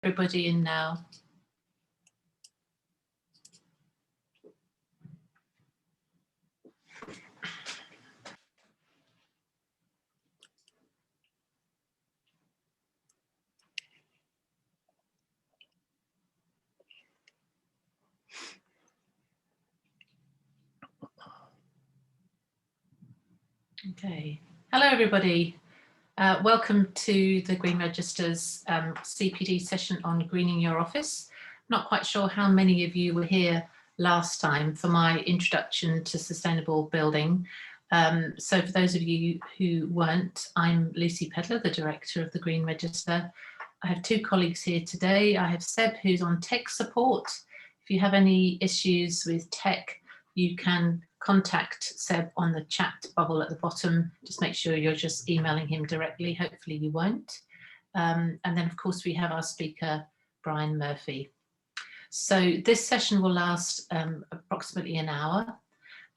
everybody in now. Okay. Hello, everybody. Welcome to the Green Register's CPD session on greening your office. Not quite sure how many of you were here last time for my introduction to sustainable building. So for those of you who weren't, I'm Lucy Pedler, the director of the Green Register. I have two colleagues here today. I have Seb, who's on tech support. If you have any issues with tech, you can contact Seb on the chat bubble at the bottom. Just make sure you're just emailing him directly. Hopefully you won't. And then of course we have our speaker, Brian Murphy. So this session will last approximately an hour.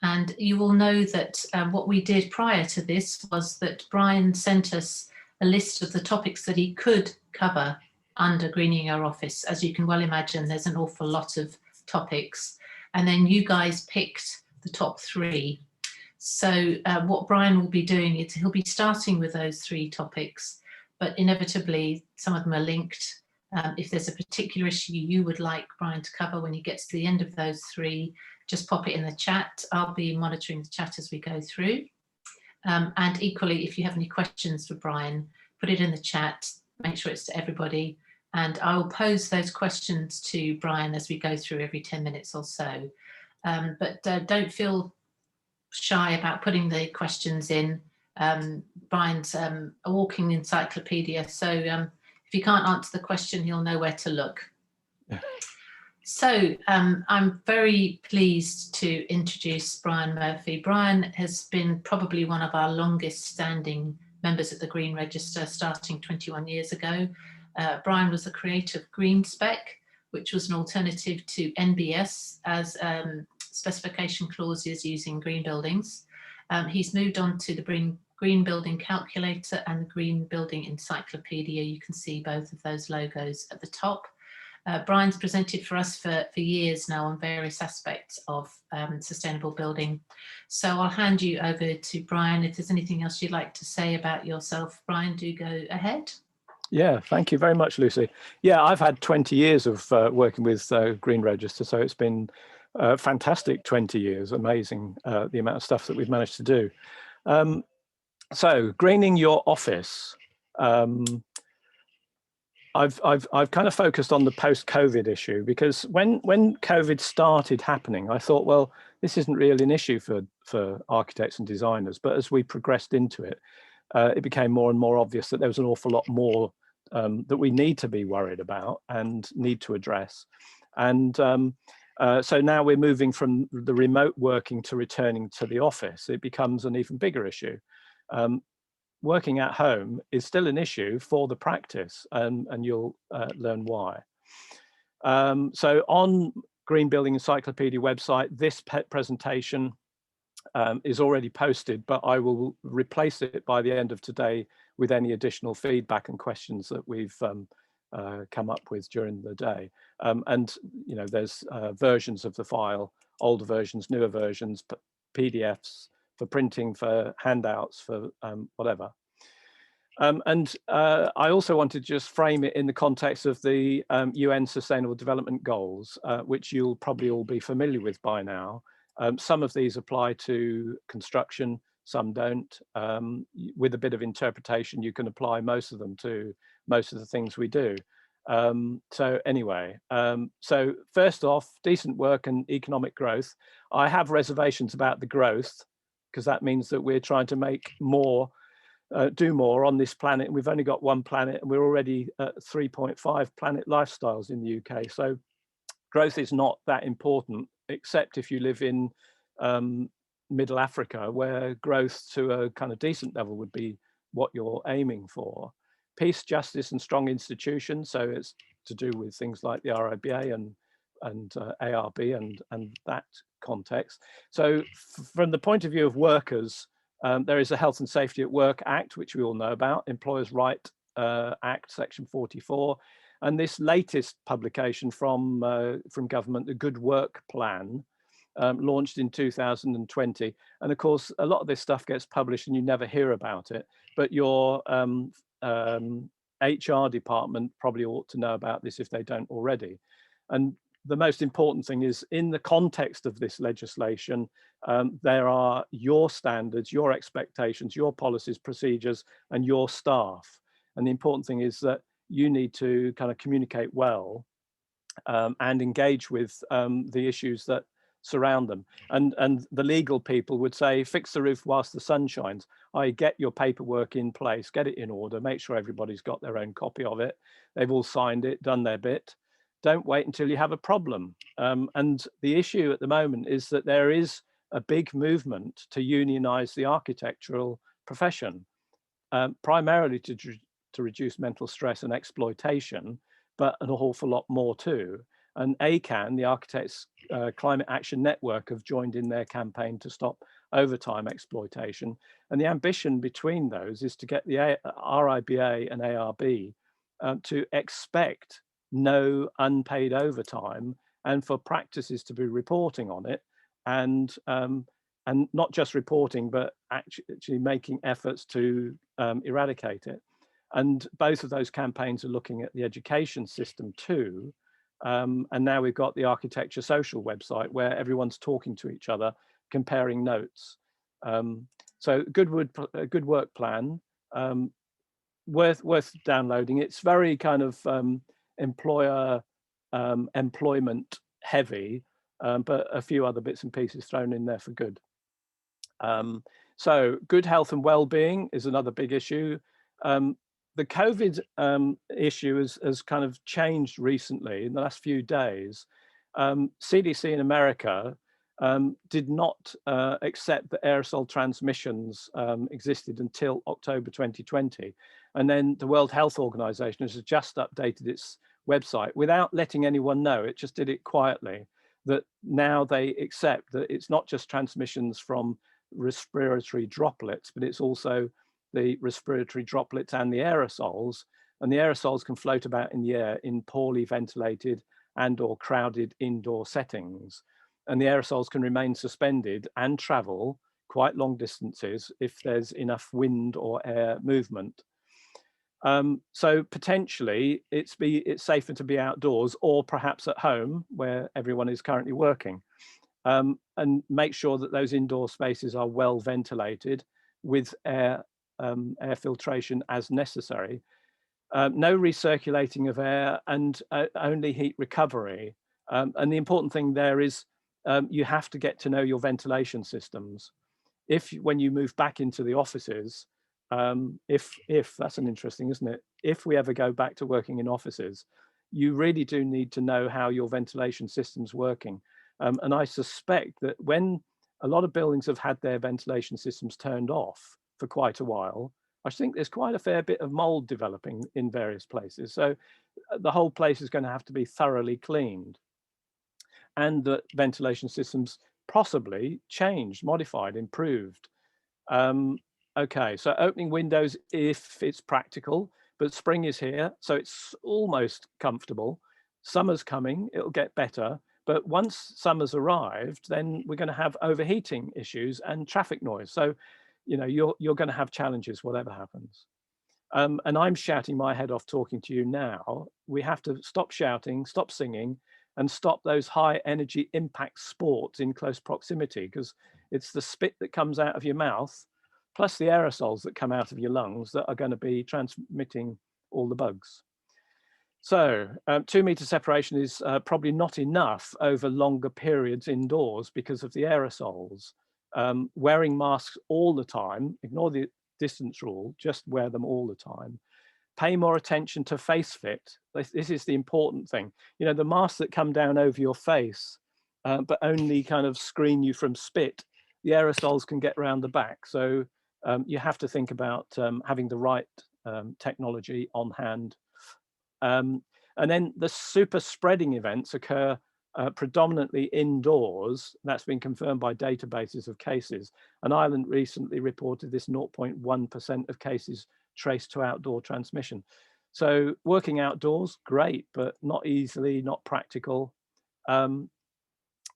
And you will know that what we did prior to this was that Brian sent us a list of the topics that he could cover under Greening Our Office. As you can well imagine, there's an awful lot of topics. And then you guys picked the top three. So what Brian will be doing is he'll be starting with those three topics, but inevitably some of them are linked. If there's a particular issue you would like Brian to cover when he gets to the end of those three, just pop it in the chat. I'll be monitoring the chat as we go through. And equally, if you have any questions for Brian, put it in the chat, make sure it's to everybody. And I will pose those questions to Brian as we go through every 10 minutes or so. But don't feel shy about putting the questions in. Brian's a walking encyclopedia, so if you can't answer the question, he'll know where to look. So I'm very pleased to introduce Brian Murphy. Brian has been probably one of our longest standing members of the Green Register, starting 21 years ago. Brian was the creator of GreenSpec, which was an alternative to NBS as specification clauses using green buildings. He's moved on to the Green Building Calculator and the Green Building Encyclopedia. You can see both of those logos at the top. Brian's presented for us for years now on various aspects of sustainable building. So I'll hand you over to Brian. If there's anything else you'd like to say about yourself, Brian, do go ahead. Yeah, thank you very much, Lucy. Yeah, I've had 20 years of working with Green Register, so it's been fantastic 20 years. Amazing the amount of stuff that we've managed to do. So greening your office. I've kind of focused on the post-COVID issue because when COVID started happening, I thought, well, this isn't really an issue for architects and designers. But as we progressed into it, it became more and more obvious that there was an awful lot more that we need to be worried about and need to address. And so now we're moving from the remote working to returning to the office. It becomes an even bigger issue. Working at home is still an issue for the practice, and you'll learn why. So on Green Building Encyclopedia website, this presentation is already posted, but I will replace it by the end of today with any additional feedback and questions that we've come up with during the day. And you know, there's versions of the file, older versions, newer versions, PDFs for printing, for handouts, for whatever. And I also wanted to just frame it in the context of the UN Sustainable Development Goals, which you'll probably all be familiar with by now. Some of these apply to construction, some don't. With a bit of interpretation, you can apply most of them to most of the things we do. So anyway, so first off, decent work and economic growth. I have reservations about the growth, because that means that we're trying to make more, do more on this planet. And we've only got one planet, and we're already at 3.5 planet lifestyles in the UK. So growth is not that important, except if you live in middle Africa, where growth to a kind of decent level would be what you're aiming for. Peace, justice, and strong institutions. So it's to do with things like the RIBA and ARB and that context. So from the point of view of workers, there is a Health and Safety at Work Act, which we all know about, Employers' Right Act, Section 44. And this latest publication from government, the Good Work Plan, launched in 2020. And of course, a lot of this stuff gets published and you never hear about it, but your HR department probably ought to know about this if they don't already. And the most important thing is, in the context of this legislation, there are your standards, your expectations, your policies, procedures, and your staff. And the important thing is that you need to kind of communicate well and engage with the issues that surround them. And the legal people would say, fix the roof whilst the sun shines. Get your paperwork in place, get it in order, make sure everybody's got their own copy of it. They've all signed it, done their bit. Don't wait until you have a problem. And the issue at the moment is that there is a big movement to unionize the architectural profession, primarily to reduce mental stress and exploitation, but an awful lot more too. And ACAN, the Architects Climate Action Network, have joined in their campaign to stop overtime exploitation. And the ambition between those is to get the RIBA and ARB to expect no unpaid overtime, and for practices to be reporting on it, and not just reporting, but actually making efforts to eradicate it. And both of those campaigns are looking at the education system too. And now we've got the Architecture Social website where everyone's talking to each other, comparing notes. So Good Work Plan, worth downloading. It's very kind of employer employment heavy, but a few other bits and pieces thrown in there for good. So good health and well-being is another big issue. The COVID issue has kind of changed recently in the last few days. CDC in America did not accept that aerosol transmissions existed until October 2020. And then the World Health Organization has just updated its website without letting anyone know. It just did it quietly, that now they accept that it's not just transmissions from respiratory droplets, but it's also the respiratory droplets and the aerosols. And the aerosols can float about in the air in poorly ventilated and or crowded indoor settings. And the aerosols can remain suspended and travel quite long distances if there's enough wind or air movement. So potentially it's safer to be outdoors, or perhaps at home where everyone is currently working, and make sure that those indoor spaces are well ventilated with air filtration as necessary. No recirculating of air, and only heat recovery. And the important thing there is you have to get to know your ventilation systems. When you move back into the offices, if that's an interesting, isn't it? If we ever go back to working in offices, you really do need to know how your ventilation system's working. And I suspect that when a lot of buildings have had their ventilation systems turned off for quite a while, I think there's quite a fair bit of mold developing in various places. So the whole place is going to have to be thoroughly cleaned, and the ventilation systems possibly changed, modified, improved. Okay, so opening windows if it's practical, but spring is here, so it's almost comfortable. Summer's coming, it'll get better. But once summer's arrived, then we're going to have overheating issues and traffic noise. So, you're going to have challenges, whatever happens. And I'm shouting my head off talking to you now. We have to stop shouting, stop singing, and stop those high energy impact sports in close proximity, because it's the spit that comes out of your mouth, plus the aerosols that come out of your lungs, that are going to be transmitting all the bugs. So 2 meter separation is probably not enough over longer periods indoors because of the aerosols. Wearing masks all the time, ignore the distance rule, just wear them all the time. Pay more attention to face fit. This is the important thing. The masks that come down over your face, but only kind of screen you from spit, the aerosols can get around the back. So you have to think about having the right technology on hand. And then the super spreading events occur predominantly indoors. That's been confirmed by databases of cases. And Ireland recently reported this 0.1% of cases traced to outdoor transmission. So working outdoors, great, but not easily, not practical. And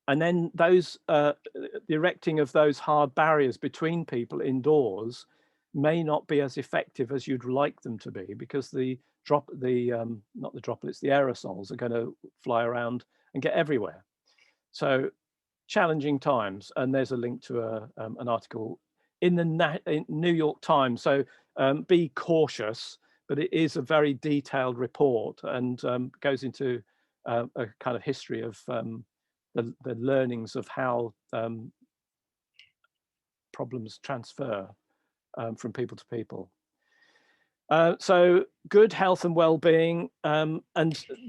then the erecting of those hard barriers between people indoors may not be as effective as you'd like them to be, because not the droplets, the aerosols are going to fly around and get everywhere. So challenging times. And there's a link to an article in the New York Times. So be cautious, but it is a very detailed report, and goes into a kind of history of the learnings of how problems transfer from people to people. So good health and well-being, and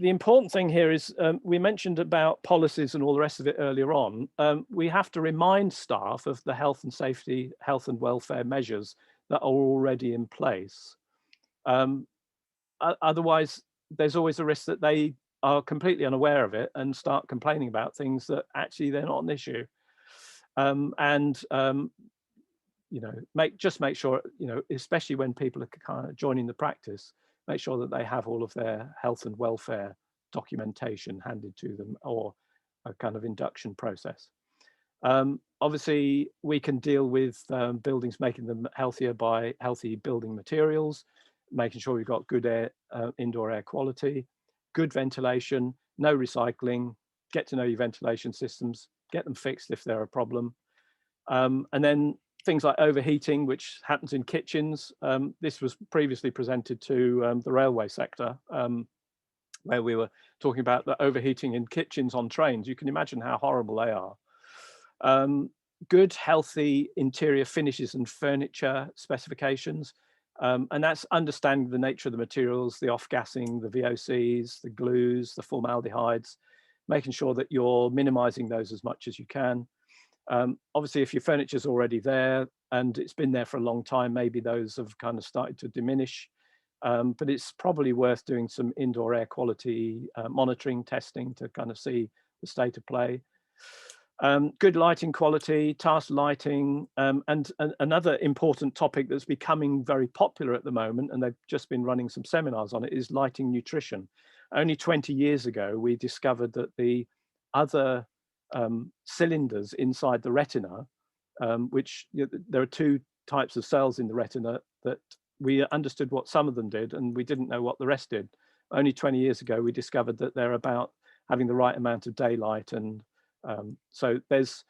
the important thing here is we mentioned about policies and all the rest of it earlier on. We have to remind staff of the health and safety, health and welfare measures that are already in place. Otherwise, there's always a risk that they are completely unaware of it and start complaining about things that actually they're not an issue. You know, just make sure, you know, especially when people are kind of joining the practice, make sure that they have all of their health and welfare documentation handed to them, or a kind of induction process. Obviously, we can deal with buildings, making them healthier by healthy building materials, making sure we've got good air, indoor air quality, good ventilation, no recycling, get to know your ventilation systems, get them fixed if they're a problem. And then things like overheating, which happens in kitchens. This was previously presented to the railway sector, where we were talking about the overheating in kitchens on trains. You can imagine how horrible they are. Good, healthy interior finishes and furniture specifications. And that's understanding the nature of the materials, the off-gassing, the VOCs, the glues, the formaldehydes, making sure that you're minimizing those as much as you can. Obviously, if your furniture's already there and it's been there for a long time, maybe those have kind of started to diminish. But it's probably worth doing some indoor air quality monitoring, testing to kind of see the state of play. Good lighting quality, task lighting, and another important topic that's becoming very popular at the moment, and they've just been running some seminars on it, is lighting nutrition. Only 20 years ago, we discovered that the other cylinders inside the retina, which, you know, there are two types of cells in the retina, that we understood what some of them did and we didn't know what the rest did. Only 20 years ago, we discovered that they're about having the right amount of daylight, and so there's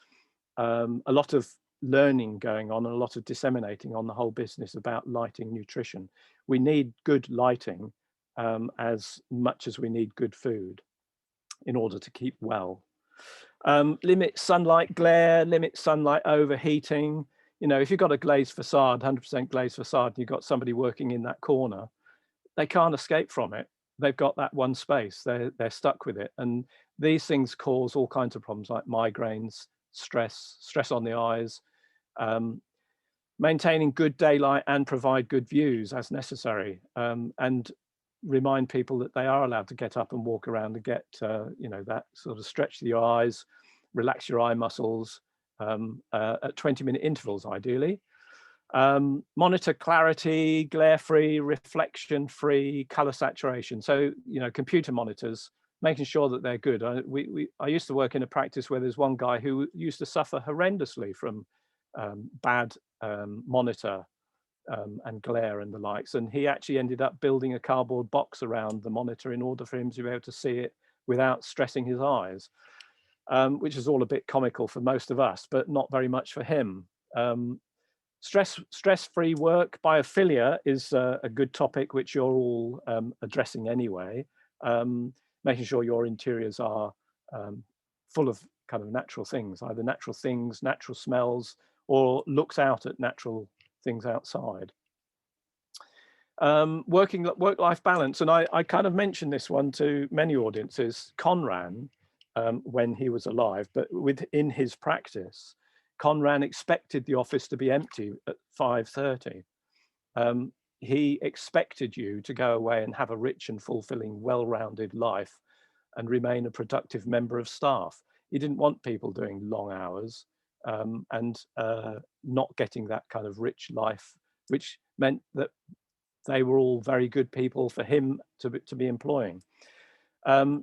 a lot of learning going on and a lot of disseminating on the whole business about lighting nutrition. We need good lighting as much as we need good food in order to keep well. Limit sunlight glare, limit sunlight overheating. You know, if you've got a glazed facade, 100% glazed facade, and you've got somebody working in that corner, they can't escape from it. They've got that one space, they're stuck with it. And these things cause all kinds of problems like migraines, stress on the eyes. Maintaining good daylight and provide good views as necessary, and remind people that they are allowed to get up and walk around and get, you know, that sort of stretch your eyes, relax your eye muscles at 20-minute intervals, ideally. Monitor clarity, glare-free, reflection-free, color saturation. So, you know, computer monitors, making sure that they're good. I used to work in a practice where there's one guy who used to suffer horrendously from bad monitor and glare and the likes. And he actually ended up building a cardboard box around the monitor in order for him to be able to see it without stressing his eyes, which is all a bit comical for most of us, but not very much for him. Stress-free work, biophilia is a good topic, which you're all addressing anyway. Making sure your interiors are full of kind of natural things, either natural things, natural smells, or looks out at natural things outside. Work-life balance, and I kind of mentioned this one to many audiences. Conran, when he was alive, but within his practice, Conran expected the office to be empty at 5:30. He expected you to go away and have a rich and fulfilling, well-rounded life and remain a productive member of staff. He didn't want people doing long hours and not getting that kind of rich life, which meant that they were all very good people for him to be employing.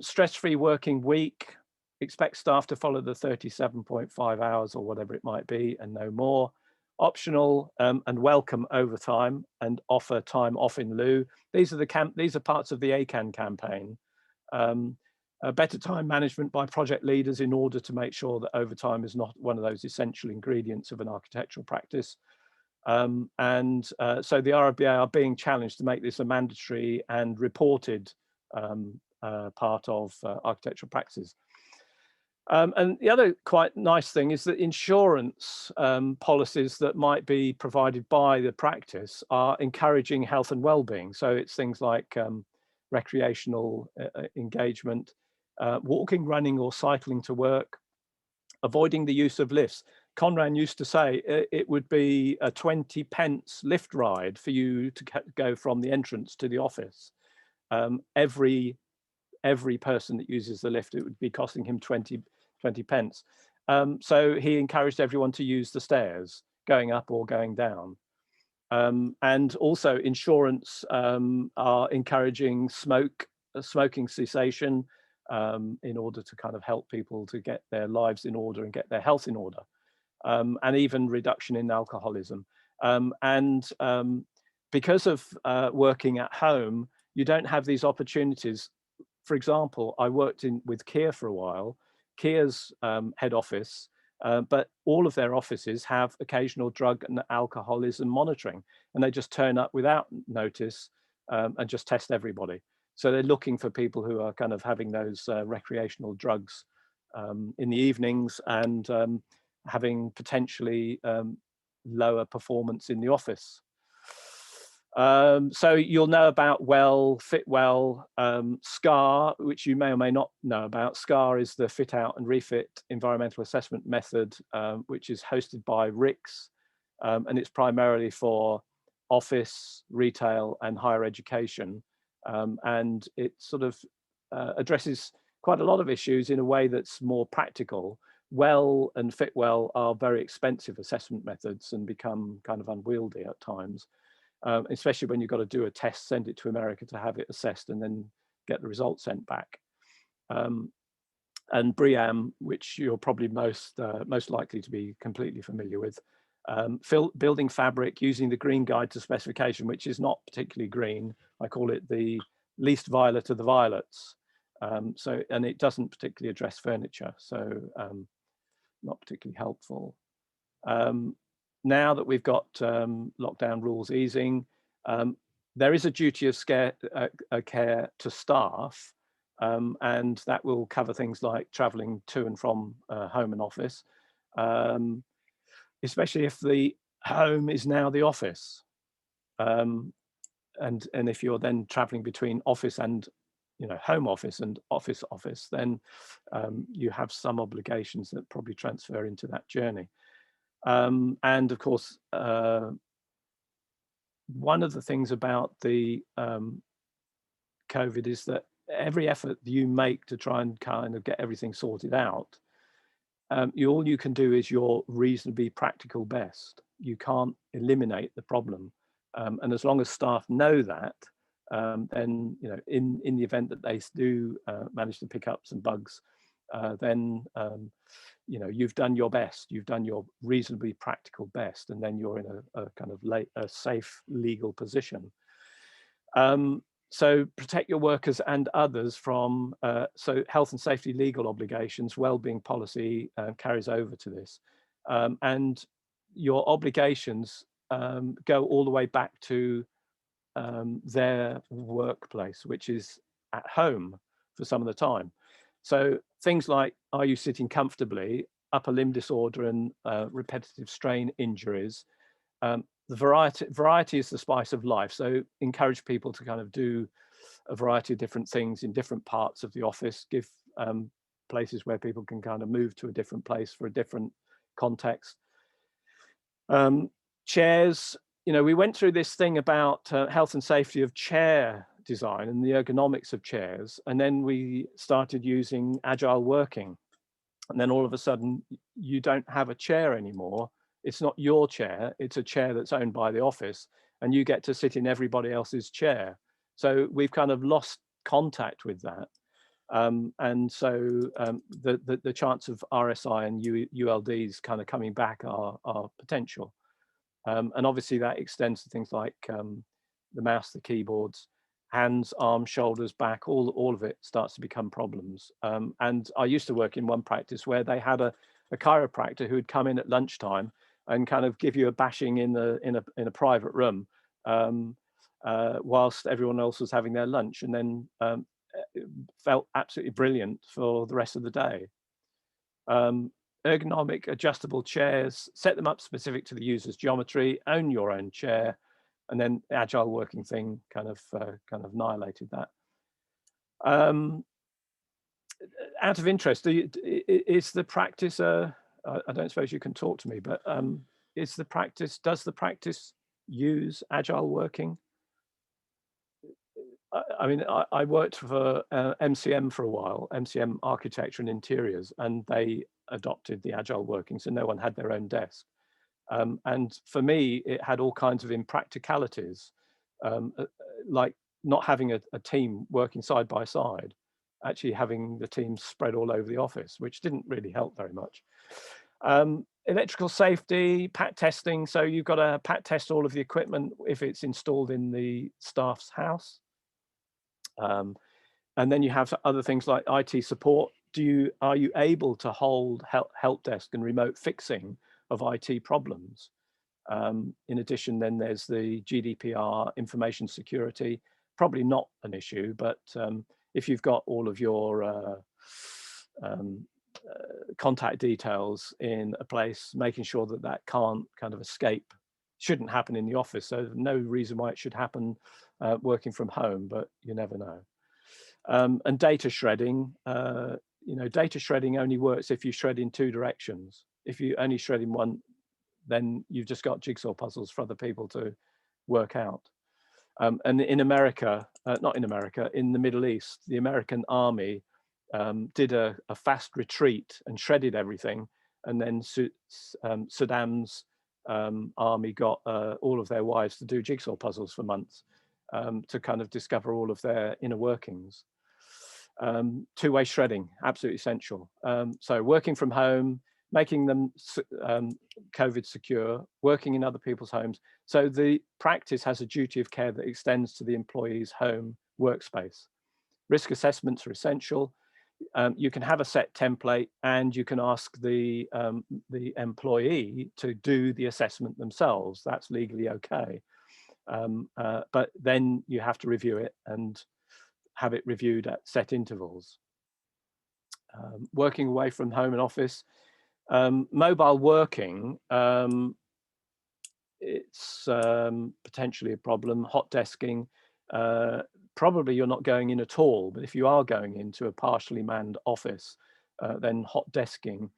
Stress-free working week, expect staff to follow the 37.5 hours or whatever it might be and no more. Optional and welcome overtime and offer time off in lieu. These are parts of the ACAN campaign. Better time management by project leaders in order to make sure that overtime is not one of those essential ingredients of an architectural practice. So the RIBA are being challenged to make this a mandatory and reported part of architectural practices. And the other quite nice thing is that insurance policies that might be provided by the practice are encouraging health and well-being. So it's things like recreational engagement, walking, running or cycling to work, avoiding the use of lifts. Conran used to say it would be a 20 pence lift ride for you to go from the entrance to the office. Every person that uses the lift, it would be costing him 20 pence. So he encouraged everyone to use the stairs, going up or going down. And also insurance are encouraging smoking cessation in order to kind of help people to get their lives in order and get their health in order. And even reduction in alcoholism. Because of working at home, you don't have these opportunities. For example, I worked with Kia for a while, Kia's head office, but all of their offices have occasional drug and alcoholism monitoring, and they just turn up without notice and just test everybody. So they're looking for people who are kind of having those recreational drugs in the evenings and having potentially lower performance in the office. So you'll know about Fitwell, SCAR, which you may or may not know about. SCAR is the fit out and refit environmental assessment method, which is hosted by RICS, and it's primarily for office, retail and higher education. And it sort of addresses quite a lot of issues in a way that's more practical. Well and Fitwell are very expensive assessment methods and become kind of unwieldy at times, especially when you've got to do a test, send it to America to have it assessed and then get the results sent back. And BREEAM, which you're probably most likely to be completely familiar with, building fabric using the green guide to specification, which is not particularly green. I call it the least violet of the violets. And it doesn't particularly address furniture, so not particularly helpful. Now that we've got lockdown rules easing, there is a duty of care to staff, and that will cover things like travelling to and from home and office, especially if the home is now the office. And if you're then travelling between office and home office and office, then you have some obligations that probably transfer into that journey. And of course, one of the things about the COVID is that every effort you make to try and kind of get everything sorted out, all you can do is your reasonably practical best. You can't eliminate the problem. And as long as staff know that, then in the event that they do manage to pick up some bugs, then you've done your best, you've done your reasonably practical best, and then you're in a kind of a safe legal position. So protect your workers and others from so health and safety legal obligations. Wellbeing policy carries over to this, and your obligations go all the way back to their workplace, which is at home for some of the time. So things like, are you sitting comfortably, upper limb disorder and repetitive strain injuries. The variety is the spice of life. So encourage people to kind of do a variety of different things in different parts of the office, give places where people can kind of move to a different place for a different context. Chairs, we went through this thing about health and safety of chair design and the ergonomics of chairs, and then we started using Agile Working, and then all of a sudden you don't have a chair anymore. It's not your chair, it's a chair that's owned by the office, and you get to sit in everybody else's chair. So we've kind of lost contact with that. And so the chance of RSI and ULDs kind of coming back are potential. And obviously that extends to things like the mouse, the keyboards, hands, arms, shoulders, back, all of it starts to become problems. And I used to work in one practice where they had a chiropractor who would come in at lunchtime and kind of give you a bashing in a private room whilst everyone else was having their lunch, and then it felt absolutely brilliant for the rest of the day. Ergonomic adjustable chairs, set them up specific to the user's geometry, own your own chair, and then the agile working thing kind of annihilated that. Out of interest, is the practice I don't suppose you can talk to me, but does the practice use agile working? I mean, I worked for MCM for a while, MCM Architecture and Interiors, and they adopted the agile working, so no one had their own desk. And for me, it had all kinds of impracticalities, like not having a team working side by side, actually having the team spread all over the office, which didn't really help very much. Electrical safety, pat testing. So you've got to pat test all of the equipment if it's installed in the staff's house. And then you have other things like IT support. Are you able to hold help desk and remote fixing of IT problems? In addition, then there's the GDPR, information security, probably not an issue, but if you've got all of your contact details in a place, making sure that that can't kind of escape, shouldn't happen in the office. So there's no reason why it should happen working from home, but you never know. And data shredding, data shredding only works if you shred in two directions. If you only shred in one, then you've just got jigsaw puzzles for other people to work out. And in America, not in America, in the Middle East, the American army did a fast retreat and shredded everything. And then Saddam's army got all of their wives to do jigsaw puzzles for months to kind of discover all of their inner workings. Two-way shredding, absolutely essential. So working from home, making them COVID secure, working in other people's homes. So the practice has a duty of care that extends to the employee's home workspace. Risk assessments are essential. You can have a set template, and you can ask the employee to do the assessment themselves. That's legally okay. But then you have to review it and have it reviewed at set intervals. Working away from home and office. Mobile working, it's potentially a problem. Hot desking, probably you're not going in at all, but if you are going into a partially manned office, then hot desking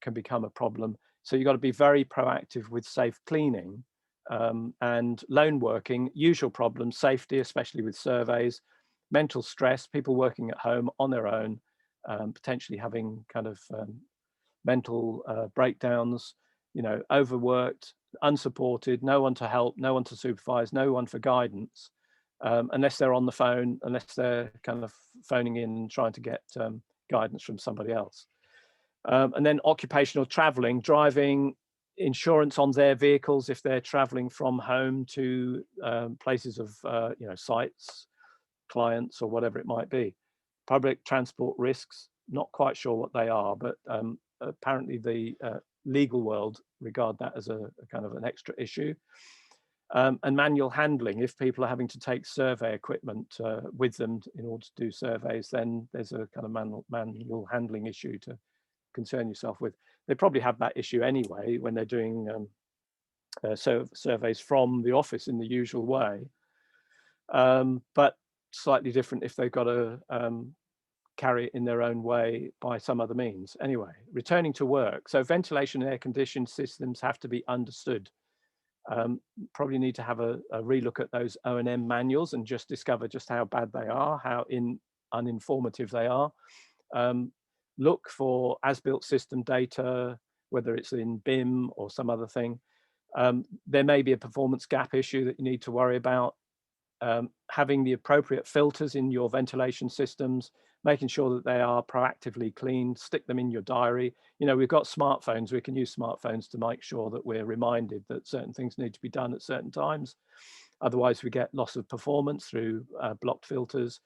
can become a problem. So you've got to be very proactive with safe cleaning. And lone working, usual problems, safety, especially with surveys, mental stress, people working at home on their own, potentially having kind of mental breakdowns, overworked, unsupported, no one to help, no one to supervise, no one for guidance, unless they're on the phone, unless they're kind of phoning in and trying to get guidance from somebody else. And then occupational traveling, driving, insurance on their vehicles if they're traveling from home to places of sites, clients, or whatever it might be. Public transport risks, not quite sure what they are, but apparently the legal world regard that as a kind of an extra issue. And manual handling, if people are having to take survey equipment with them in order to do surveys, then there's a kind of manual handling issue to concern yourself with. They probably have that issue anyway when they're doing surveys from the office in the usual way, but slightly different if they've got to carry it in their own way by some other means. Anyway, returning to work. So ventilation and air conditioning systems have to be understood. Probably need to have a relook at those O&M manuals and just discover just how bad they are, how uninformative they are. Look for as-built system data, whether it's in BIM or some other thing. There may be a performance gap issue that you need to worry about. Having the appropriate filters in your ventilation systems, making sure that they are proactively cleaned, stick them in your diary. You know, we've got smartphones, we can use smartphones to make sure that we're reminded that certain things need to be done at certain times. Otherwise, we get loss of performance through blocked filters,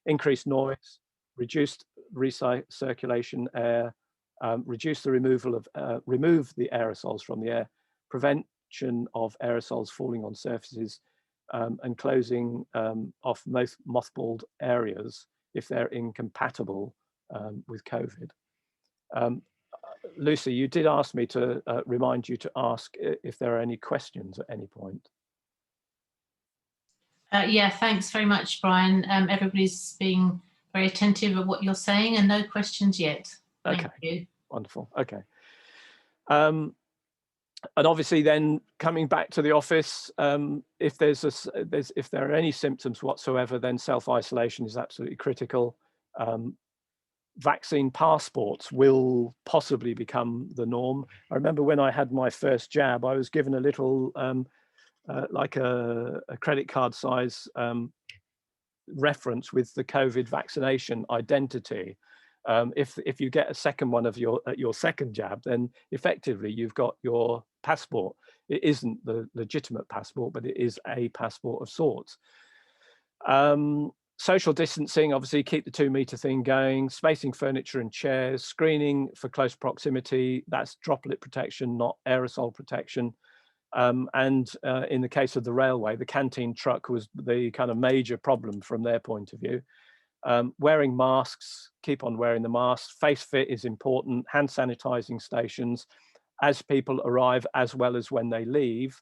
increased noise, reduced recirculation air, reduce the removal of, remove the aerosols from the air, prevention of aerosols falling on surfaces, and closing off most mothballed areas if they're incompatible with COVID. Lucy, you did ask me to remind you to ask if there are any questions at any point. Yeah, thanks very much, Brian. Everybody's being very attentive of what you're saying, and no questions yet. Thank you. Wonderful. Okay. And obviously, then coming back to the office, if there are any symptoms whatsoever, then self-isolation is absolutely critical. Vaccine passports will possibly become the norm. I remember when I had my first jab, I was given a little like a credit card size reference with the COVID vaccination identity. If you get a second one of your second jab, then effectively you've got your passport. It isn't the legitimate passport, but it is a passport of sorts. Social distancing, obviously keep the 2 meter thing going, spacing furniture and chairs, screening for close proximity, that's droplet protection, not aerosol protection. And in the case of the railway, the canteen truck was the kind of major problem from their point of view. Wearing masks, keep on wearing the masks. Face fit is important. Hand sanitizing stations as people arrive as well as when they leave.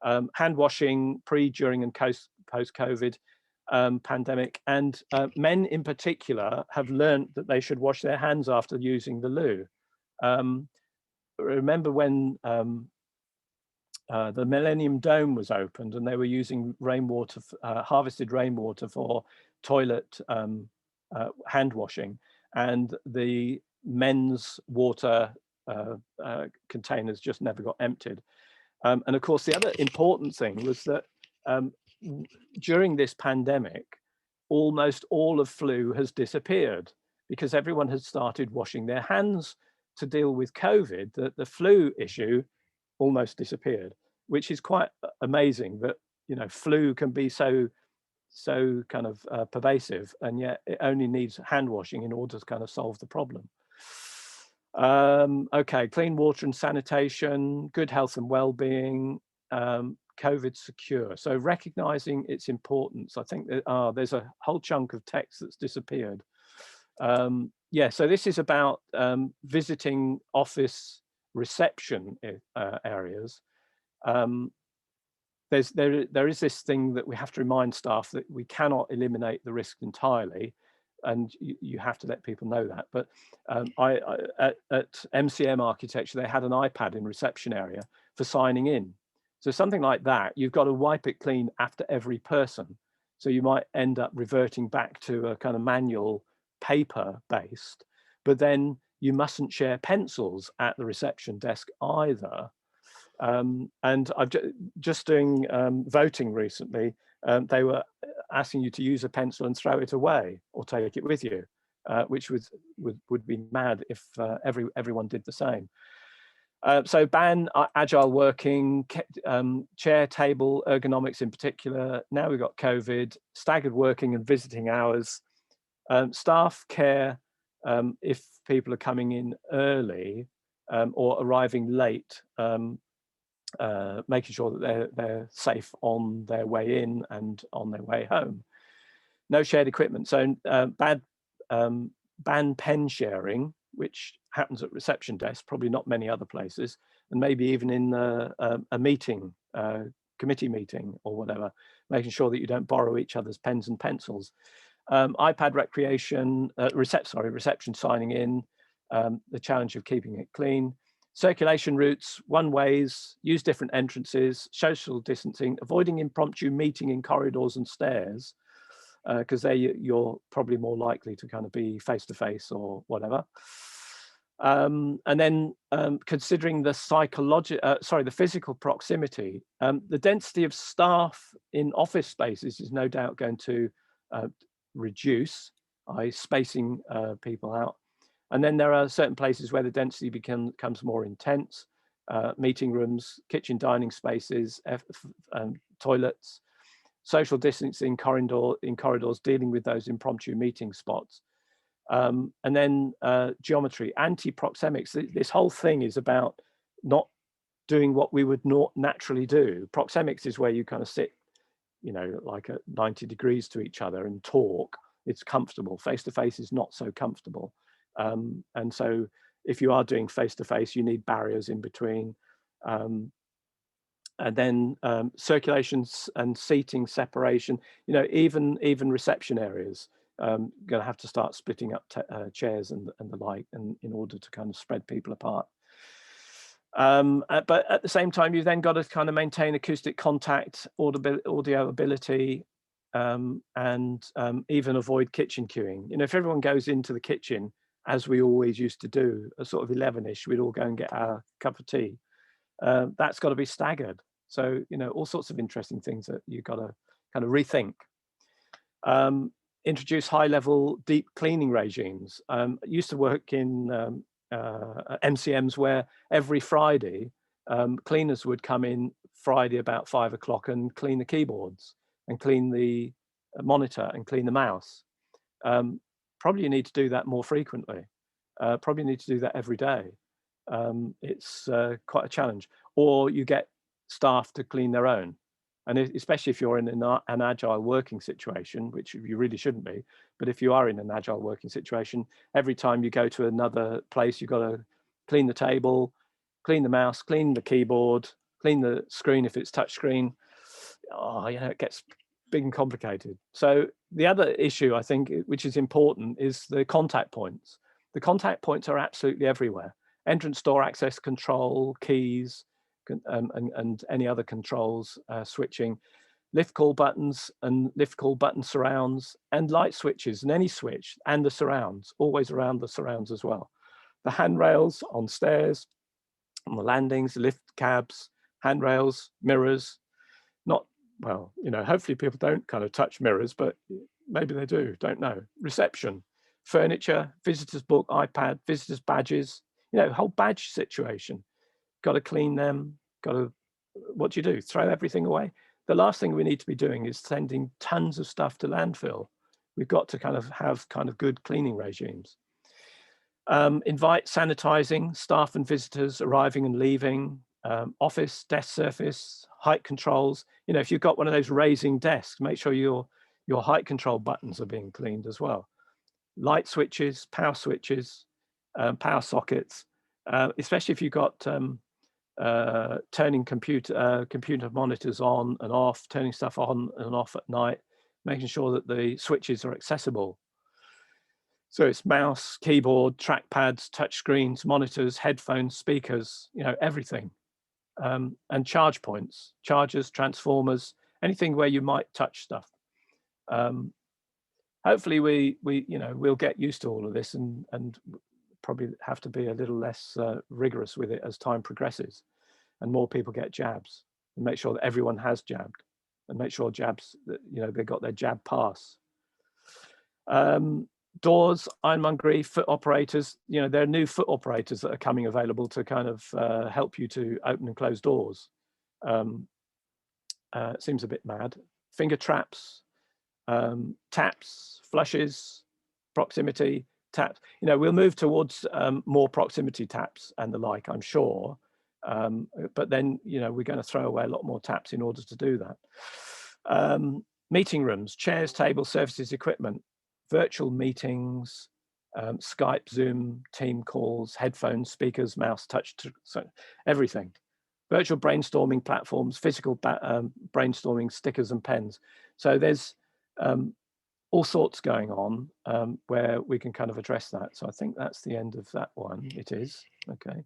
Hand washing pre, during and post-COVID pandemic. And men in particular have learned that they should wash their hands after using the loo. Remember when the Millennium Dome was opened and they were using rainwater, harvested rainwater for toilet hand washing, and the men's water containers just never got emptied. And of course, the other important thing was that during this pandemic, almost all of flu has disappeared because everyone has started washing their hands to deal with COVID. The flu issue almost disappeared, which is quite amazing that, you know, flu can be so kind of pervasive, and yet it only needs hand washing in order to kind of solve the problem. Okay, clean water and sanitation, good health and well-being, COVID secure. So recognizing its importance. I think that there's a whole chunk of text that's disappeared. Yeah, so this is about visiting office reception areas. There is this thing that we have to remind staff that we cannot eliminate the risk entirely, and you have to let people know that. But at MCM Architecture, they had an iPad in reception area for signing in. So something like that, you've got to wipe it clean after every person. So you might end up reverting back to a kind of manual paper based, but then you mustn't share pencils at the reception desk either. And I've just doing voting recently, they were asking you to use a pencil and throw it away or take it with you, which would be mad if everyone did the same. So ban agile working, chair table ergonomics in particular. Now we've got COVID, staggered working and visiting hours, staff care if people are coming in early or arriving late, making sure that they're safe on their way in and on their way home. No shared equipment. So ban pen sharing, which happens at reception desks, probably not many other places, and maybe even in a meeting, committee meeting or whatever, making sure that you don't borrow each other's pens and pencils. iPad recreation, reception signing in, the challenge of keeping it clean. Circulation routes, one ways, use different entrances, social distancing, avoiding impromptu meeting in corridors and stairs, because you're probably more likely to kind of be face to face or whatever. And then considering the the physical proximity, the density of staff in office spaces is no doubt going to reduce by spacing people out. And then there are certain places where the density becomes more intense, meeting rooms, kitchen dining spaces, toilets, social distancing in corridors, dealing with those impromptu meeting spots. And then geometry, anti-proxemics. This whole thing is about not doing what we would not naturally do. Proxemics is where you kind of sit, you know, like at 90 degrees to each other and talk. It's comfortable. Face-to-face is not so comfortable. And so if you are doing face-to-face, you need barriers in between. And then circulations and seating separation, you know, even reception areas, going to have to start splitting up chairs and the like, and in order to kind of spread people apart. But at the same time, you've then got to kind of maintain acoustic contact, audio ability, and even avoid kitchen queuing. You know, if everyone goes into the kitchen, as we always used to do, at sort of 11ish, we'd all go and get our cup of tea. That's got to be staggered. So, you know, all sorts of interesting things that you've got to kind of rethink. Introduce high-level deep cleaning regimes. I used to work in MCMs where every Friday, cleaners would come in Friday about 5 o'clock and clean the keyboards and clean the monitor and clean the mouse. Probably you need to do that more frequently. Probably need to do that every day. It's quite a challenge. Or you get staff to clean their own. And especially if you're in an agile working situation, which you really shouldn't be, but if you are in an agile working situation, every time you go to another place, you've got to clean the table, clean the mouse, clean the keyboard, clean the screen if it's touch screen. Oh, you know, it gets big and complicated. So the other issue, I think, which is important, is the contact points. The contact points are absolutely everywhere. Entrance door access control, keys, and any other controls, switching, lift call buttons and lift call button surrounds, and light switches, and any switch, and the surrounds, always around the surrounds as well. The handrails on stairs, on the landings, lift cabs, handrails, mirrors. Not, well, you know, hopefully people don't kind of touch mirrors, but maybe they do, don't know. Reception, furniture, visitors book, iPad, visitors badges, you know, whole badge situation. Got to clean them, got to, what do you do? Throw everything away? The last thing we need to be doing is sending tons of stuff to landfill. We've got to kind of have kind of good cleaning regimes. Invite sanitizing, staff and visitors arriving and leaving, office, desk surface, height controls. You know, if you've got one of those raising desks, make sure your height control buttons are being cleaned as well. Light switches, power sockets, especially if you've got turning computer monitors on and off, turning stuff on and off at night, making sure that the switches are accessible. So it's mouse, keyboard, trackpads, touch screens, monitors, headphones, speakers, you know, everything. And charge points, chargers, transformers, anything where you might touch stuff. Hopefully we'll get used to all of this and probably have to be a little less rigorous with it as time progresses, and more people get jabs, and make sure that everyone has jabbed, and make sure jabs, that, you know, they got their jab pass. Doors, ironmongery, foot operators, you know, there are new foot operators that are coming available to kind of help you to open and close doors. It seems a bit mad. Finger traps, taps, flushes, proximity taps. You know, we'll move towards more proximity taps and the like, I'm sure. But then, you know, we're going to throw away a lot more taps in order to do that. Meeting rooms, chairs, tables, services, equipment, virtual meetings, Skype, Zoom, team calls, headphones, speakers, mouse, touch, so everything. Virtual brainstorming platforms, physical brainstorming, stickers and pens. So there's all sorts going on where we can kind of address that. So I think that's the end of that one. It is. Okay.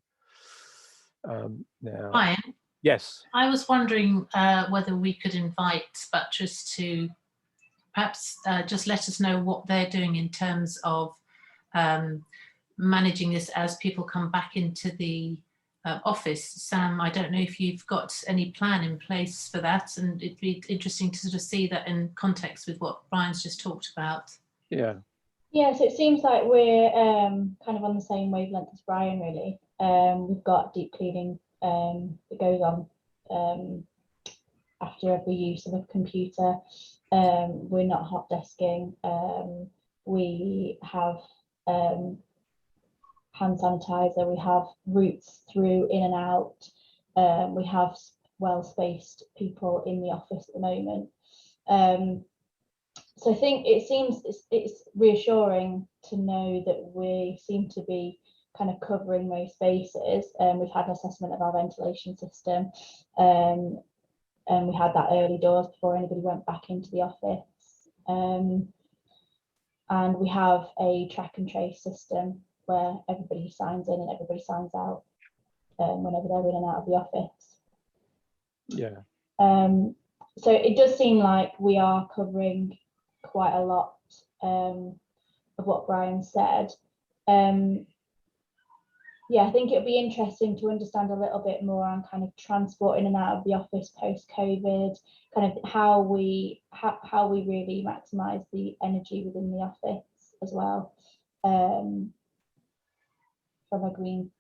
Now, Ryan, yes. I was wondering whether we could invite Buttress to perhaps just let us know what they're doing in terms of managing this as people come back into the office. Sam, I don't know if you've got any plan in place for that, and it'd be interesting to sort of see that in context with what Brian's just talked about. Yeah. Yeah, so it seems like we're kind of on the same wavelength as Brian, really. We've got deep cleaning that goes on after every use of a computer. We're not hot desking. We have hand sanitizer. We have routes through, in and out. We have well-spaced people in the office at the moment. So I think it's reassuring to know that we seem to be kind of covering most bases. We've had an assessment of our ventilation system, and we had that early doors before anybody went back into the office. And we have a track and trace system where everybody signs in and everybody signs out whenever they're in and out of the office. Yeah. So it does seem like we are covering quite a lot of what Brian said. Yeah, I think it'll be interesting to understand a little bit more on kind of transport in and out of the office post-COVID, kind of how we really maximise the energy within the office as well,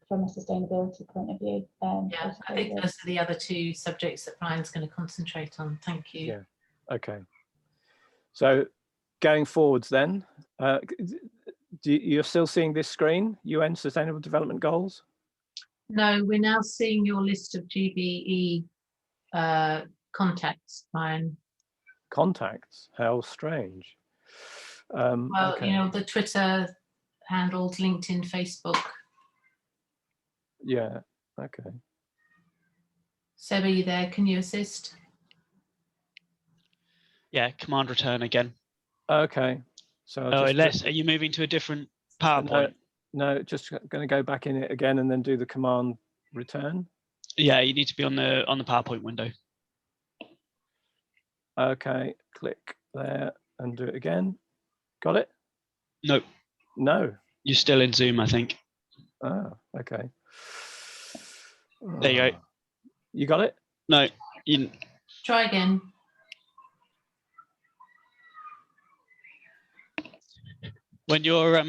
from a sustainability point of view. Yeah, I think those are the other two subjects that Brian's going to concentrate on. Thank you. Yeah. Okay. So going forwards then, you're still seeing this screen, UN Sustainable Development Goals? No, we're now seeing your list of GBE contacts, Brian. Contacts? How strange. Well, okay. you know, the Twitter handles, LinkedIn, Facebook. Yeah, okay. Seb, are you there? Can you assist? Yeah, command return again. Okay. So unless, are you moving to a different PowerPoint? No, just going to go back in it again and then do the command return. Yeah, you need to be on the PowerPoint window. Okay, click there and do it again. Got it? No. No. You're still in Zoom, I think. Ah, okay. There you go. You got it? No. Try again. When you're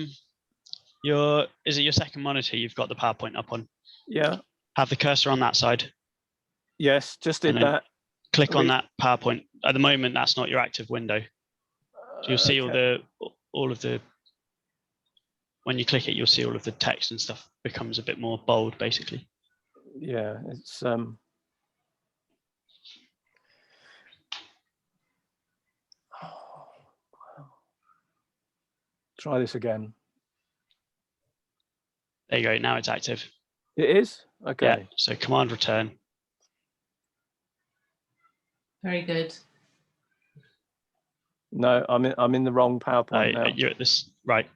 is it your second monitor you've got the PowerPoint up on? Yeah. Have the cursor on that side. Yes, just did that. Click on that PowerPoint. At the moment, that's not your active window. So you'll see all of the when you click it, you'll see all of the text and stuff becomes a bit more bold, basically. Yeah, it's try this again. There you go. Now it's active. It is? Okay. Yeah. So command return. Very good. No, I'm in the wrong PowerPoint now. You're at this right.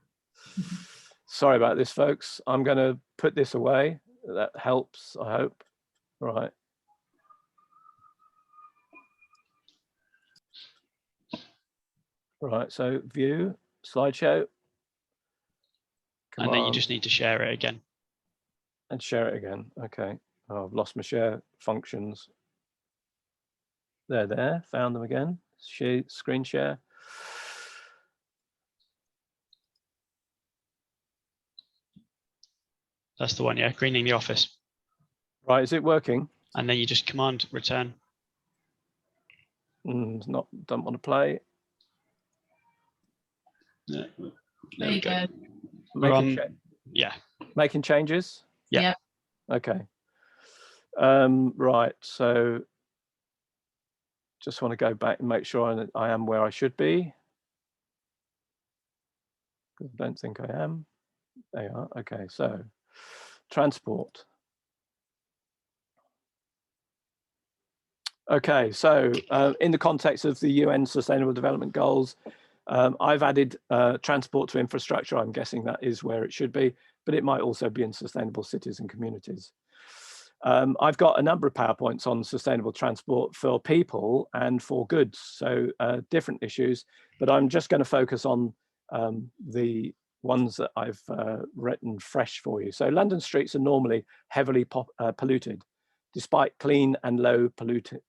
Sorry about this, folks. I'm going to put this away. That helps, I hope. Right. Right, so view, slideshow. And then you just need to share it again. And share it again. Okay. Oh, I've lost my share functions. They're there. Found them again. Screen share. That's the one, yeah. Greening the office. Right, is it working? And then you just command return. Don't want to play. Yeah. There you go. Yeah. Making changes? Yeah. Okay. Right, so just want to go back and make sure I am where I should be. I don't think I am. There you are. Okay, so transport. Okay, so in the context of the UN Sustainable Development Goals, I've added transport to infrastructure. I'm guessing that is where it should be, but it might also be in sustainable cities and communities. I've got a number of PowerPoints on sustainable transport for people and for goods, so different issues, but I'm just going to focus on the ones that I've written fresh for you. So London streets are normally heavily polluted. Despite clean and low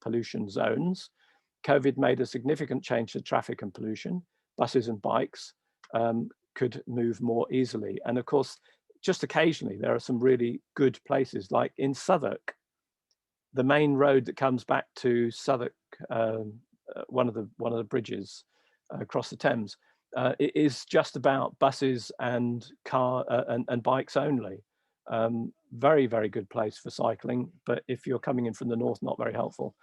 pollution zones, COVID made a significant change to traffic and pollution. Buses and bikes could move more easily. And of course, just occasionally, there are some really good places, like in Southwark, the main road that comes back to Southwark, one of the bridges across the Thames, it is just about buses and bikes only. Very, very good place for cycling, but if you're coming in from the north, not very helpful.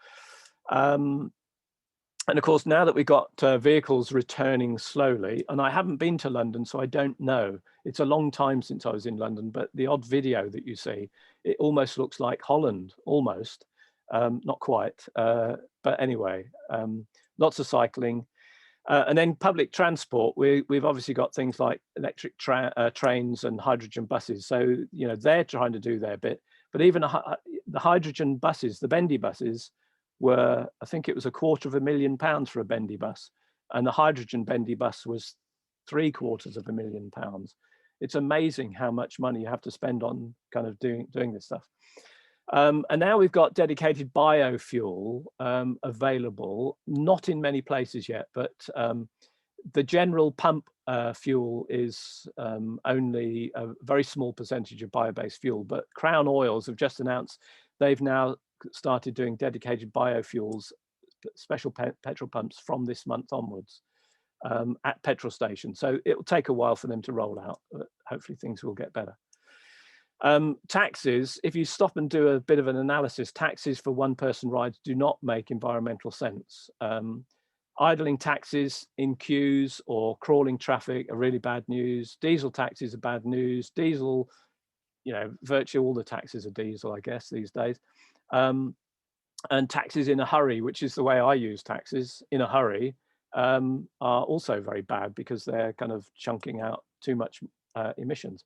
And of course, now that we've got vehicles returning slowly, and I haven't been to London, so I don't know. It's a long time since I was in London, but the odd video that you see, it almost looks like Holland, almost. Not quite, but anyway, lots of cycling. And then public transport, we've obviously got things like electric trains and hydrogen buses. So, you know, they're trying to do their bit, but even the hydrogen buses, the bendy buses, were, I think it was £250,000 for a bendy bus, and the hydrogen bendy bus was £750,000. It's amazing how much money you have to spend on kind of doing this stuff. And now we've got dedicated biofuel available, not in many places yet, but the general pump fuel is only a very small percentage of bio-based fuel, but Crown Oils have just announced they've now started doing dedicated biofuels, special petrol pumps from this month onwards at petrol stations. So it will take a while for them to roll out, but hopefully things will get better. Taxis, if you stop and do a bit of an analysis, taxis for one-person rides do not make environmental sense. Idling taxis in queues or crawling traffic are really bad news. Diesel taxis are bad news. Diesel, you know, virtually all the taxis are diesel, I guess, these days. And taxis in a hurry, which is the way I use taxis, in a hurry, are also very bad because they're kind of chunking out too much emissions.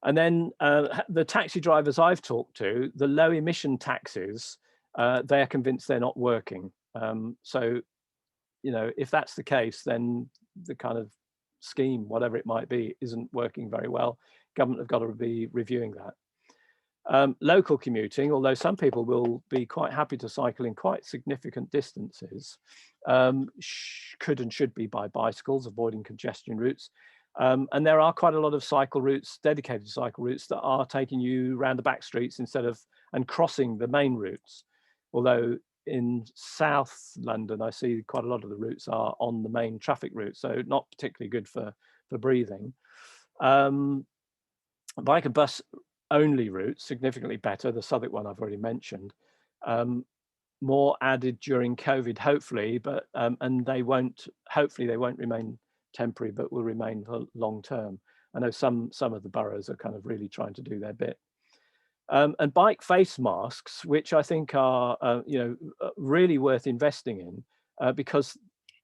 And then the taxi drivers I've talked to, the low emission taxis, they're convinced they're not working. So, you know, if that's the case, then the kind of scheme, whatever it might be, isn't working very well. Government have got to be reviewing that. Local commuting, although some people will be quite happy to cycle in quite significant distances, could and should be by bicycles, avoiding congestion routes. And there are quite a lot of cycle routes, dedicated cycle routes, that are taking you around the back streets instead of and crossing the main routes. Although in South London, I see quite a lot of the routes are on the main traffic route, so not particularly good for breathing. Bike and bus only routes, significantly better. The Southwark one I've already mentioned. More added during COVID, hopefully, but and hopefully they won't remain temporary, but will remain for long term. I know some of the boroughs are kind of really trying to do their bit. And bike face masks, which I think are you know, really worth investing in, because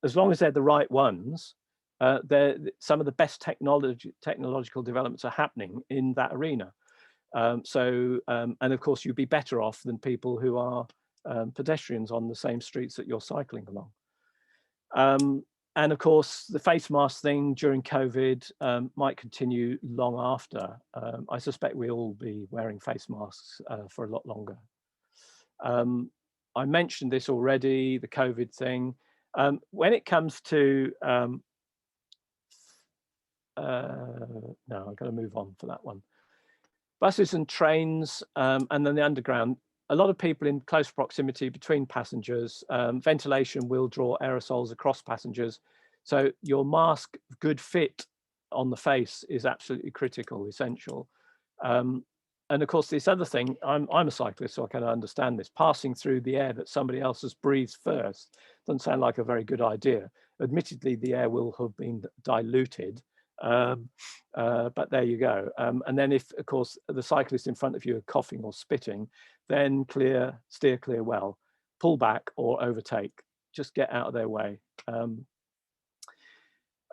as long as they're the right ones, they're some of the best technological developments are happening in that arena. And of course, you'd be better off than people who are pedestrians on the same streets that you're cycling along. And of course, the face mask thing during COVID might continue long after. I suspect we'll all be wearing face masks for a lot longer. I mentioned this already, the COVID thing. When it comes to, no, I've got to move on for that one. Buses and trains, and then the underground, a lot of people in close proximity between passengers. Ventilation will draw aerosols across passengers. So your mask, good fit on the face is absolutely critical, essential. And of course, this other thing, I'm a cyclist, so I kind of understand this. Passing through the air that somebody else has breathed first doesn't sound like a very good idea. Admittedly, the air will have been diluted, but there you go. And then if, of course, the cyclist in front of you are coughing or spitting, then steer clear well, pull back or overtake, just get out of their way. And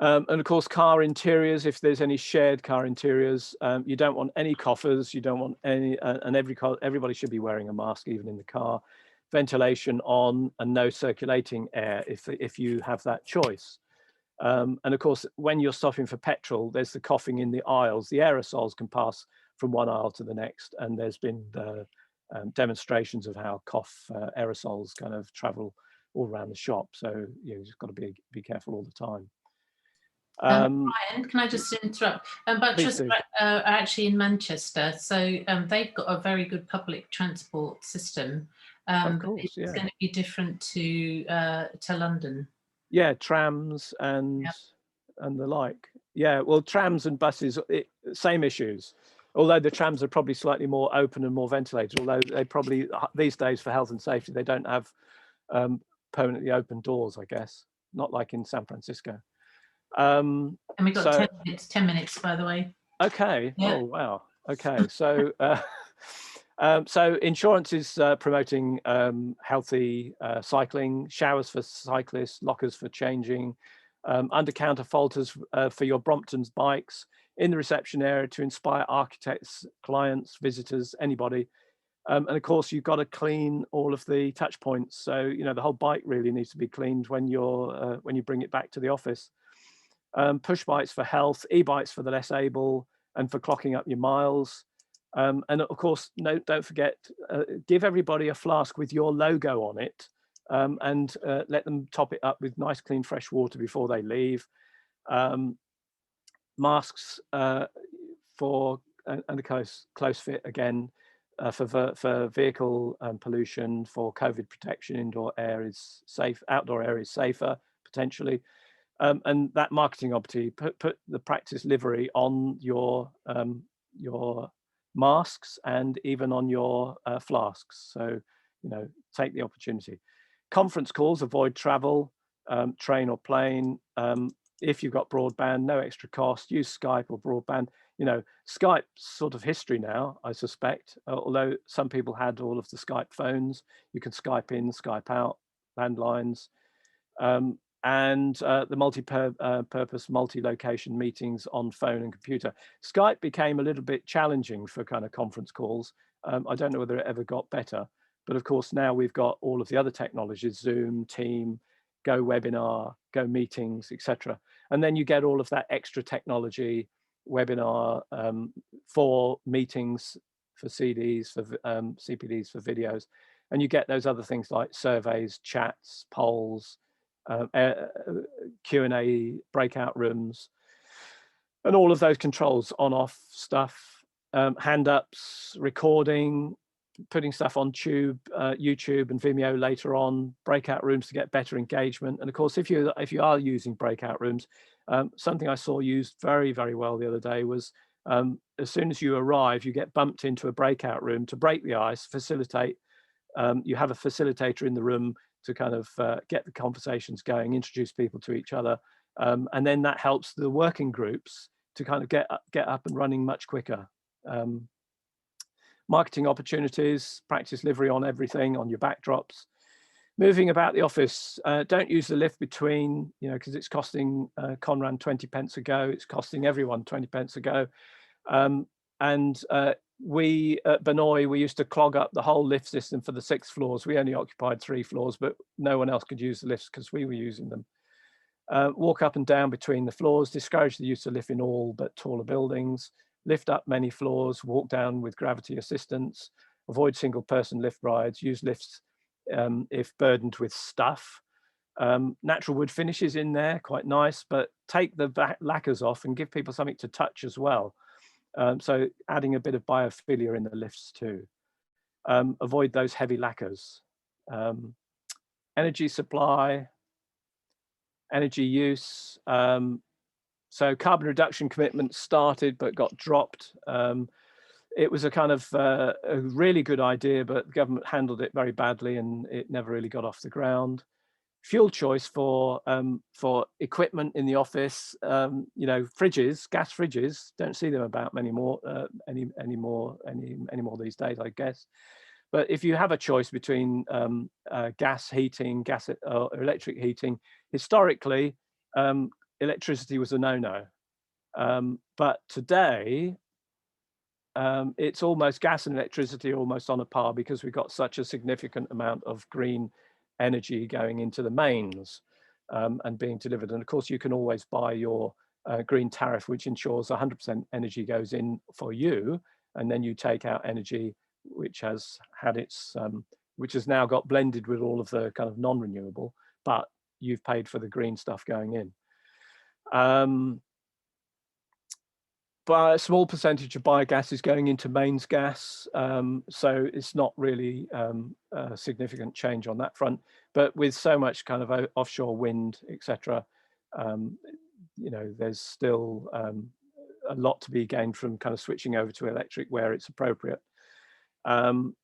of course, car interiors, if there's any shared car interiors, you don't want any coughers, you don't want any, and everybody should be wearing a mask, even in the car. Ventilation on and no circulating air if you have that choice. And of course, when you're stopping for petrol, there's the coughing in the aisles. The aerosols can pass from one aisle to the next, and there's been demonstrations of how cough aerosols kind of travel all around the shop. So you've just got to be careful all the time. Brian, can I just interrupt? Buttress are actually in Manchester, so they've got a very good public transport system. Of course, it's yeah. going to be different to London. Yeah, trams and the like. Yeah, well, trams and buses, same issues. Although the trams are probably slightly more open and more ventilated, although they probably, these days for health and safety, they don't have permanently open doors, I guess. Not like in San Francisco. And we've got 10 minutes, by the way. Okay. Yeah. Oh, wow. Okay. So, so insurance is promoting healthy cycling, showers for cyclists, lockers for changing, under-counter falters for your Brompton's bikes in the reception area to inspire architects, clients, visitors, anybody. And of course, you've got to clean all of the touch points. So, you know, the whole bike really needs to be cleaned when you bring it back to the office. Push bikes for health, e-bikes for the less able, and for clocking up your miles. And of course, don't forget, give everybody a flask with your logo on it, and let them top it up with nice, clean, fresh water before they leave. Masks for and a close fit again for vehicle pollution, for COVID protection. Indoor air is safe, outdoor air is safer potentially. And that marketing opportunity, put the practice livery on your masks and even on your flasks. So, you know, take the opportunity. Conference calls, avoid travel, train or plane. If you've got broadband, no extra cost, use Skype or broadband. You know, Skype's sort of history now, I suspect, although some people had all of the Skype phones. You can Skype in, Skype out, landlines. And the multi-purpose, multi-location meetings on phone and computer. Skype became a little bit challenging for kind of conference calls. I don't know whether it ever got better, but of course now we've got all of the other technologies, Zoom, Team, GoWebinar, GoMeetings, etc. And then you get all of that extra technology, webinar for meetings, for CDs, for CPDs, for videos. And you get those other things like surveys, chats, polls, Q&A, breakout rooms, and all of those controls, on off stuff, hand ups, recording, putting stuff on YouTube and Vimeo later on, breakout rooms to get better engagement. And of course, if you are using breakout rooms, something I saw used very, very well the other day was as soon as you arrive, you get bumped into a breakout room to break the ice, facilitate. You have a facilitator in the room to kind of get the conversations going, introduce people to each other. And then that helps the working groups to kind of get up and running much quicker. Marketing opportunities, practice livery on everything, on your backdrops. Moving about the office, don't use the lift between, you know, because it's costing Conran 20 pence a go, it's costing everyone 20 pence a go. We at Benoy, we used to clog up the whole lift system for the 6 floors. We only occupied 3 floors, but no one else could use the lifts because we were using them. Walk up and down between the floors, discourage the use of lift in all but taller buildings, lift up many floors, walk down with gravity assistance, avoid single person lift rides, use lifts if burdened with stuff. Natural wood finishes in there, quite nice, but take the lacquers off and give people something to touch as well. So adding a bit of biophilia in the lifts too. Avoid those heavy lacquers. Energy supply, energy use. So carbon reduction commitments started but got dropped. It was a kind of a really good idea, but the government handled it very badly and it never really got off the ground. Fuel choice for equipment in the office, you know, fridges, gas fridges, don't see them about many more anymore these days, I guess. But if you have a choice between gas heating, or electric heating, historically, electricity was a no-no. But today, it's almost gas and electricity almost on a par because we've got such a significant amount of green energy going into the mains. and being delivered. And of course, you can always buy your green tariff, which ensures 100% energy goes in for you, and then you take out energy which has had its, which has now got blended with all of the kind of non-renewable, but you've paid for the green stuff going in. But a small percentage of biogas is going into mains gas, so it's not really a significant change on that front. But with so much kind of offshore wind, etc., you know, there's still a lot to be gained from kind of switching over to electric where it's appropriate. And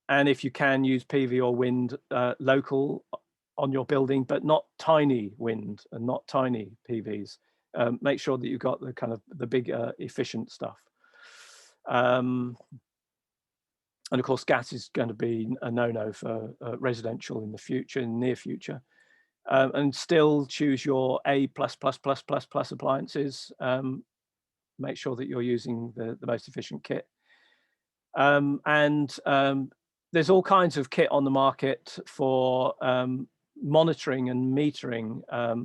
if you can use PV or wind local on your building, but not tiny wind and not tiny PVs. Make sure that you've got the kind of the big efficient stuff. And of course, gas is going to be a no-no for residential in the future, in the near future. And still choose your A++++ appliances. Make sure that you're using the most efficient kit. There's all kinds of kit on the market for monitoring and metering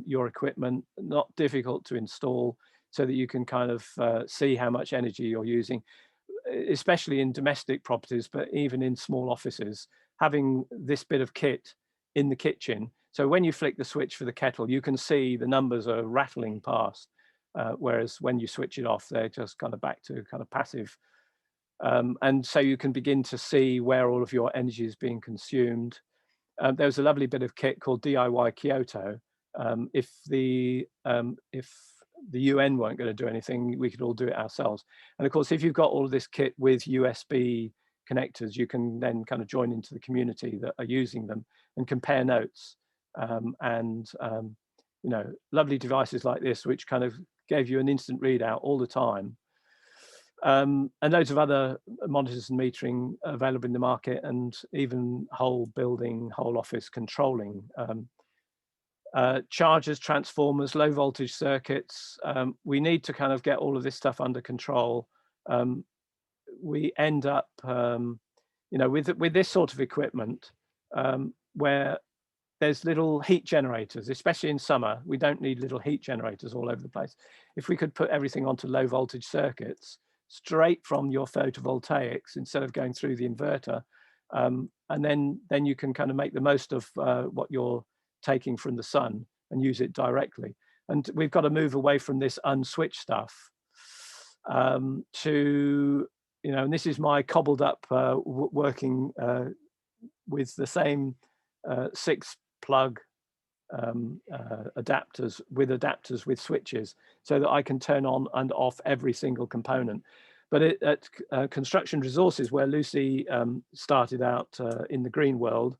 your equipment, not difficult to install, so that you can kind of see how much energy you're using, especially in domestic properties, but even in small offices, having this bit of kit in the kitchen. So when you flick the switch for the kettle, you can see the numbers are rattling past, whereas when you switch it off, they're just kind of back to kind of passive. And so you can begin to see where all of your energy is being consumed. There was a lovely bit of kit called DIY Kyoto. If the UN weren't going to do anything, we could all do it ourselves. And of course, if you've got all of this kit with USB connectors, you can then kind of join into the community that are using them and compare notes. You know, lovely devices like this, which kind of gave you an instant readout all the time. And loads of other monitors and metering available in the market, and even whole building, whole office controlling. Chargers, transformers, low voltage circuits. We need to kind of get all of this stuff under control. We end up, you know, with this sort of equipment, where there's little heat generators, especially in summer. We don't need little heat generators all over the place. If we could put everything onto low voltage circuits, straight from your photovoltaics instead of going through the inverter, and then you can kind of make the most of what you're taking from the sun and use it directly. And we've got to move away from this unswitched stuff to, you know, and this is my cobbled up working with the same 6 plug adapters with switches, so that I can turn on and off every single component. But at Construction Resources, where Lucy started out in the green world,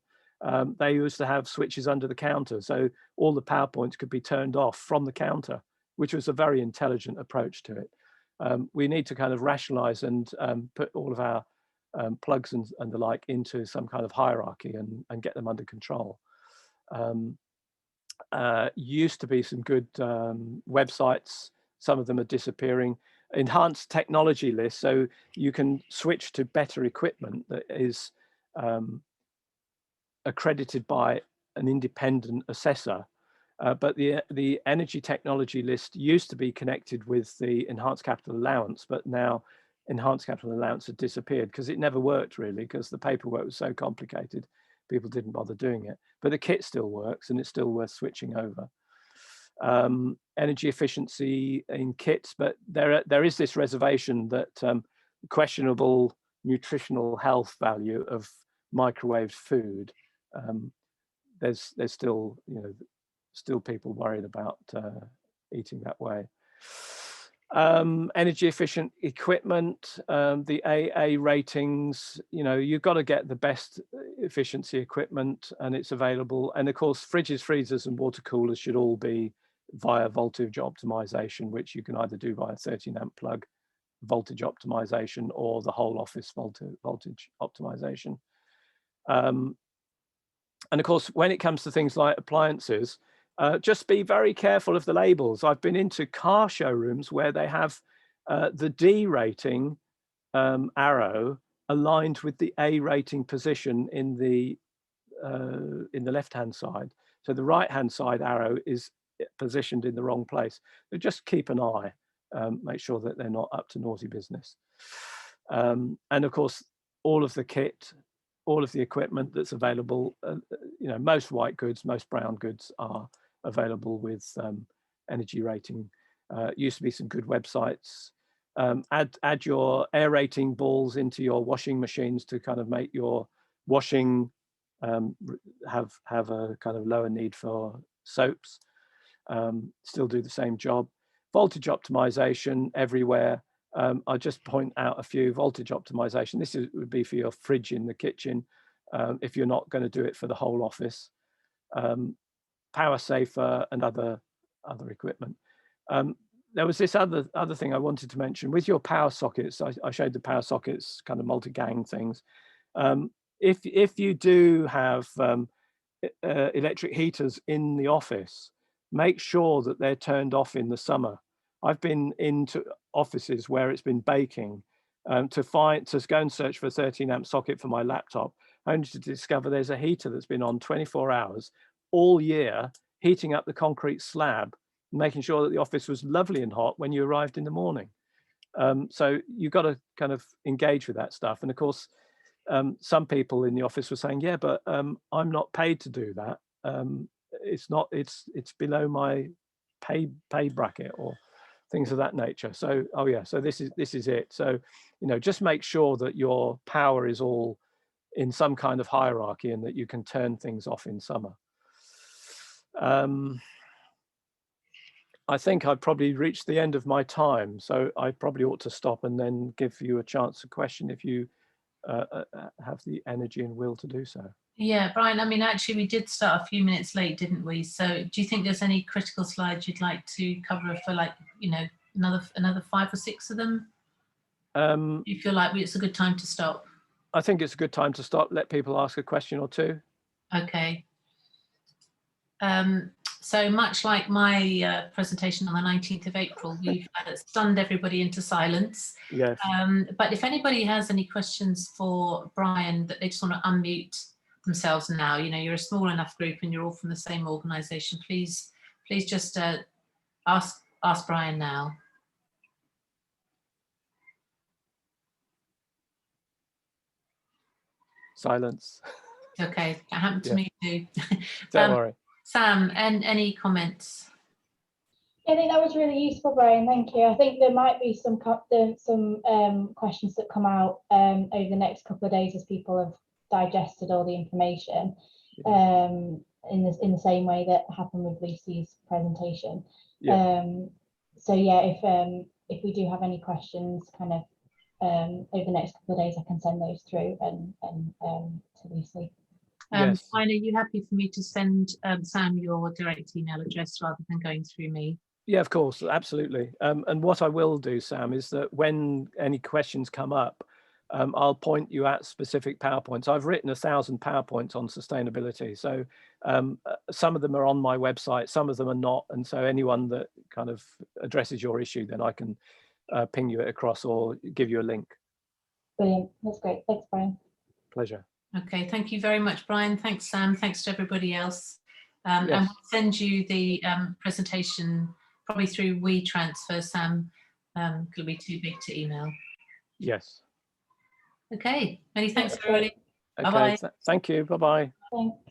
they used to have switches under the counter, so all the power points could be turned off from the counter, which was a very intelligent approach to it. We need to kind of rationalize and put all of our plugs and the like into some kind of hierarchy and get them under control. Used to be some good websites. Some of them are disappearing. Enhanced technology lists, so you can switch to better equipment that is accredited by an independent assessor. But the energy technology list used to be connected with the enhanced capital allowance, but now enhanced capital allowance had disappeared because it never worked really, because the paperwork was so complicated. People didn't bother doing it, but the kit still works and it's still worth switching over. Energy efficiency in kits, but there is this reservation that questionable nutritional health value of microwaved food. There's still, you know, still people worried about eating that way. Energy efficient equipment, the AA ratings, you know, you've got to get the best efficiency equipment and it's available. And of course, fridges, freezers and water coolers should all be via voltage optimization, which you can either do via 13 amp plug voltage optimization or the whole office voltage optimization. And of course, when it comes to things like appliances, just be very careful of the labels. I've been into car showrooms where they have the D rating arrow aligned with the A rating position in the left-hand side. So the right-hand side arrow is positioned in the wrong place. So just keep an eye, make sure that they're not up to naughty business. And of course, all of the kit, all of the equipment that's available, you know, most white goods, most brown goods are available with energy rating. Used to be some good websites. Add your aerating balls into your washing machines to kind of make your washing have a kind of lower need for soaps. Still do the same job. Voltage optimization everywhere. I'll just point out a few. Voltage optimization. This would be for your fridge in the kitchen, if you're not going to do it for the whole office. Power saver and other equipment. There was this other thing I wanted to mention with your power sockets. I showed the power sockets, kind of multi-gang things. If you do have electric heaters in the office, make sure that they're turned off in the summer. I've been into offices where it's been baking to go and search for a 13 amp socket for my laptop, only to discover there's a heater that's been on 24 hours all year, heating up the concrete slab, making sure that the office was lovely and hot when you arrived in the morning. So you've got to kind of engage with that stuff. And of course, some people in the office were saying, yeah, but I'm not paid to do that. It's below my pay bracket or things of that nature. So, oh yeah, so this is it. So, you know, just make sure that your power is all in some kind of hierarchy and that you can turn things off in summer. I think I've probably reached the end of my time, so I probably ought to stop and then give you a chance to question if you have the energy and will to do so. Yeah, Brian, I mean, actually, we did start a few minutes late, didn't we? So do you think there's any critical slides you'd like to cover for, like, you know, another 5 or 6 of them? You feel like it's a good time to stop? I think it's a good time to stop, let people ask a question or two. Okay. So much like my presentation on the 19th of April, we've stunned everybody into silence. Yes. But if anybody has any questions for Brian that they just want to unmute themselves now, you know, you're a small enough group and you're all from the same organisation, please just ask Brian now. Silence. Okay, that happened to me too. Don't worry. Sam, and any comments? I think that was really useful, Brian. Thank you. I think there might be some questions that come out over the next couple of days as people have digested all the information, in the same way that happened with Lucy's presentation. Yeah. So yeah, if we do have any questions, kind of over the next couple of days, I can send those through and to Lucy. Yes. Fine, are you happy for me to send Sam your direct email address rather than going through me? Yeah, of course, absolutely. And what I will do, Sam, is that when any questions come up, I'll point you at specific PowerPoints. I've written 1,000 PowerPoints on sustainability. So some of them are on my website, some of them are not. And so anyone that kind of addresses your issue, then I can ping you it across or give you a link. Brilliant. That's great. Thanks, Brian. Pleasure. Okay, thank you very much, Brian. Thanks, Sam. Thanks to everybody else. Yes. And we'll send you the presentation probably through WeTransfer, Sam. It'll be too big to email. Yes. Okay, many thanks, everybody. Okay, Bye-bye. thank you. Bye-bye. Thanks.